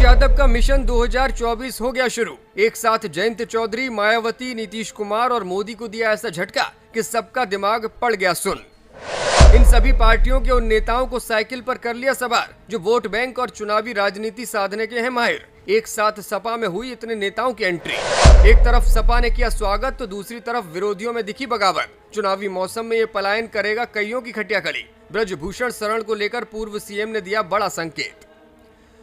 यादव का मिशन 2024 हो गया शुरू। एक साथ जयंत चौधरी, मायावती, नीतीश कुमार और मोदी को दिया ऐसा झटका कि सबका दिमाग पड़ गया सुन। इन सभी पार्टियों के उन नेताओं को साइकिल पर कर लिया सवार जो वोट बैंक और चुनावी राजनीति साधने के हैं माहिर। एक साथ सपा में हुई इतने नेताओं की एंट्री। एक तरफ सपा ने किया स्वागत तो दूसरी तरफ विरोधियों में दिखी बगावत। चुनावी मौसम में ये पलायन करेगा कईयों की खटिया कली। ब्रजभूषण शरण को लेकर पूर्व सीएम ने दिया बड़ा संकेत।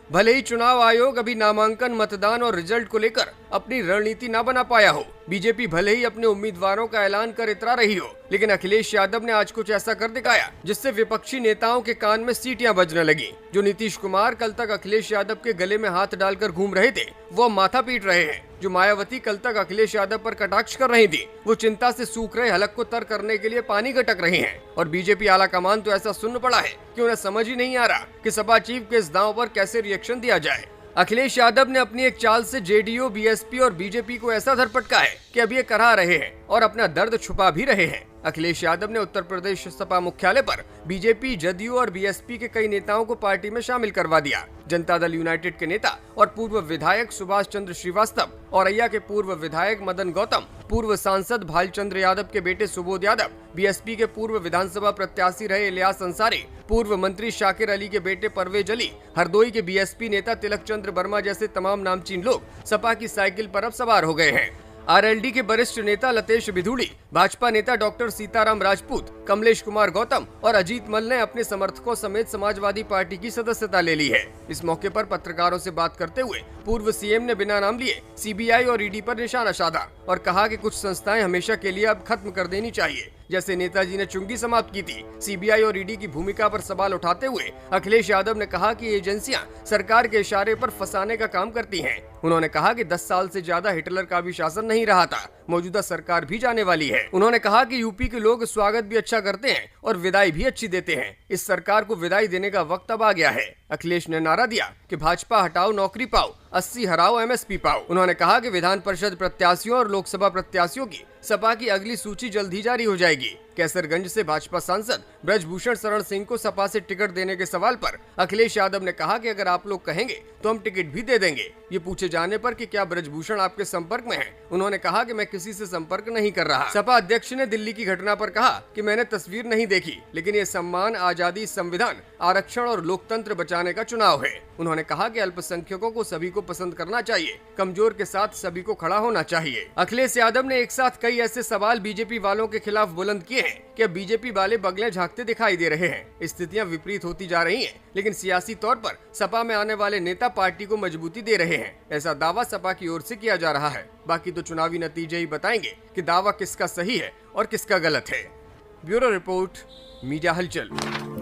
भले ही चुनाव आयोग अभी नामांकन, मतदान और रिजल्ट को लेकर अपनी रणनीति न बना पाया हो, बीजेपी भले ही अपने उम्मीदवारों का ऐलान कर इतरा रही हो, लेकिन अखिलेश यादव ने आज कुछ ऐसा कर दिखाया जिससे विपक्षी नेताओं के कान में सीटियां बजने लगी। जो नीतीश कुमार कल तक अखिलेश यादव के गले में हाथ डालकर घूम रहे थे, वो माथा पीट रहे हैं। जो मायावती कल तक अखिलेश यादव पर कटाक्ष कर रही थी, वो चिंता से सूख रहे हलक को तर करने के लिए पानी गटक रही हैं। और बीजेपी आला कमान तो ऐसा सुन्न पड़ा है कि उन्हें समझ ही नहीं आ रहा कि सपा चीफ के इस दांव पर कैसे रिएक्शन दिया जाए। अखिलेश यादव ने अपनी एक चाल से जेडीयू, बीएसपी और बीजेपी को ऐसा धरपटका है कि अब ये करा रहे हैं और अपना दर्द छुपा भी रहे हैं। अखिलेश यादव ने उत्तर प्रदेश सपा मुख्यालय पर बीजेपी, जदयू और बीएसपी के कई नेताओं को पार्टी में शामिल करवा दिया। जनता दल यूनाइटेड के नेता और पूर्व विधायक सुभाष चंद्र श्रीवास्तव, औरैया के पूर्व विधायक मदन गौतम, पूर्व सांसद भालचंद्र यादव के बेटे सुबोध यादव, बीएसपी के पूर्व विधानसभा प्रत्याशी रहे इलियास अंसारी, पूर्व मंत्री शाकिर अली के बेटे परवेज अली, हरदोई के बीएसपी नेता तिलक चंद्र वर्मा जैसे तमाम नामचीन लोग सपा की साइकिल पर अब सवार हो गए हैं। आरएलडी के वरिष्ठ नेता लतेश बिधूड़ी, भाजपा नेता डॉक्टर सीताराम राजपूत, कमलेश कुमार गौतम और अजीत मल ने अपने समर्थकों समेत समाजवादी पार्टी की सदस्यता ले ली है। इस मौके पर पत्रकारों से बात करते हुए पूर्व सीएम ने बिना नाम लिए सीबीआई और ईडी पर निशाना साधा और कहा कि कुछ संस्थाएं हमेशा के लिए अब खत्म कर देनी चाहिए। जैसे नेताजी ने चुंगी समाप्त की थी, सीबीआई और ईडी की भूमिका पर सवाल उठाते हुए अखिलेश यादव ने कहा कि एजेंसियां सरकार के इशारे पर फंसाने का काम करती हैं। उन्होंने कहा कि 10 साल से ज्यादा हिटलर का भी शासन नहीं रहा था, मौजूदा सरकार भी जाने वाली है। उन्होंने कहा कि यूपी के लोग स्वागत भी अच्छा करते हैं और विदाई भी अच्छी देते हैं। इस सरकार को विदाई देने का वक्त अब आ गया है। अखिलेश ने नारा दिया कि भाजपा हटाओ नौकरी पाओ, 80 हराओ एमएसपी पाओ। उन्होंने कहा कि विधान परिषद प्रत्याशियों और लोकसभा प्रत्याशियों की सपा की अगली सूची जल्द ही जारी हो जाएगी। कैसरगंज से भाजपा सांसद ब्रजभूषण शरण सिंह को सपा से टिकट देने के सवाल पर अखिलेश यादव ने कहा कि अगर आप लोग कहेंगे तो हम टिकट भी दे देंगे। ये पूछे जाने पर कि क्या ब्रजभूषण आपके संपर्क में हैं, उन्होंने कहा कि मैं किसी से संपर्क नहीं कर रहा। सपा अध्यक्ष ने दिल्ली की घटना पर कहा कि मैंने तस्वीर नहीं देखी, लेकिन ये सम्मान, आजादी, संविधान, आरक्षण और लोकतंत्र बचाने का चुनाव है। उन्होंने कहा कि अल्पसंख्यकों को सभी को पसंद करना चाहिए, कमजोर के साथ सभी को खड़ा होना चाहिए। अखिलेश यादव ने एक साथ कई ऐसे सवाल बीजेपी वालों के खिलाफ बुलंद किए हैं कि अब बीजेपी वाले बगले झांकते दिखाई दे रहे हैं। स्थितियां विपरीत होती जा रही हैं, लेकिन सियासी तौर पर सपा में आने वाले नेता पार्टी को मजबूती दे रहे हैं, ऐसा दावा सपा की ओर से किया जा रहा है। बाकी तो चुनावी नतीजे ही बताएंगे कि दावा किसका सही है और किसका गलत है। ब्यूरो रिपोर्ट, मीडिया हलचल।